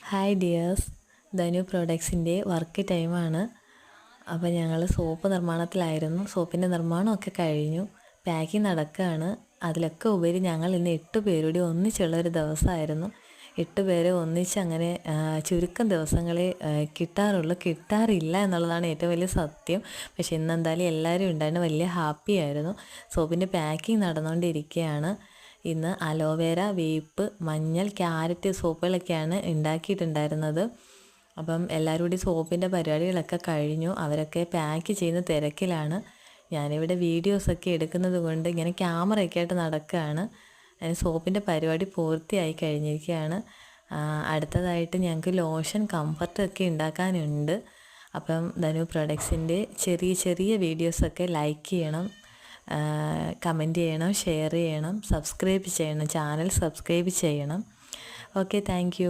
Hi dears, ധനു പ്രോഡക്ട്സിൻ്റെ work ടൈമാണ്. അപ്പോൾ ഞങ്ങൾ സോപ്പ് നിർമ്മാണത്തിലായിരുന്നു. സോപ്പിൻ്റെ നിർമ്മാണമൊക്കെ കഴിഞ്ഞു, പാക്കിങ് നടക്കുകയാണ്. അതിലൊക്കെ ഉപരി ഞങ്ങൾ ഇന്ന് 8 പേരുടെ ഒന്നിച്ചുള്ളൊരു ദിവസമായിരുന്നു. 8 പേരെ ഒന്നിച്ച് അങ്ങനെ ചുരുക്കം ദിവസങ്ങളെ കിട്ടാറില്ല എന്നുള്ളതാണ് ഏറ്റവും വലിയ സത്യം. പക്ഷെ ഇന്നെന്തായാലും എല്ലാവരും ഉണ്ടായിരുന്നു, വലിയ ഹാപ്പി ആയിരുന്നു. സോപ്പിൻ്റെ പാക്കിങ് നടന്നുകൊണ്ടിരിക്കുകയാണ്. ഇന്ന് അലോവേര, വേപ്പ്, മഞ്ഞൾ, ക്യാരറ്റ് സോപ്പുകളൊക്കെയാണ് ഉണ്ടാക്കിയിട്ടുണ്ടായിരുന്നത്. അപ്പം എല്ലാവരും കൂടി സോപ്പിൻ്റെ പരിപാടികളൊക്കെ കഴിഞ്ഞു. അവരൊക്കെ പാക്ക് ചെയ്യുന്ന തിരക്കിലാണ്. ഞാനിവിടെ വീഡിയോസൊക്കെ എടുക്കുന്നത് കൊണ്ട് ഇങ്ങനെ ക്യാമറയൊക്കെ ആയിട്ട് നടക്കുകയാണ്. സോപ്പിൻ്റെ പരിപാടി പൂർത്തിയായി കഴിഞ്ഞിരിക്കുകയാണ്. അടുത്തതായിട്ട് ഞങ്ങൾക്ക് ലോഷൻ, കംഫർട്ടൊക്കെ ഉണ്ടാക്കാനുണ്ട്. അപ്പം ധനു പ്രൊഡക്ട്സിൻ്റെ ചെറിയ വീഡിയോസൊക്കെ ലൈക്ക് ചെയ്യണം, കമൻറ്റ് ചെയ്യണം, ഷെയർ ചെയ്യണം, സബ്സ്ക്രൈബ് ചെയ്യണം, ചാനൽ സബ്സ്ക്രൈബ് ചെയ്യണം. Okay, thank you.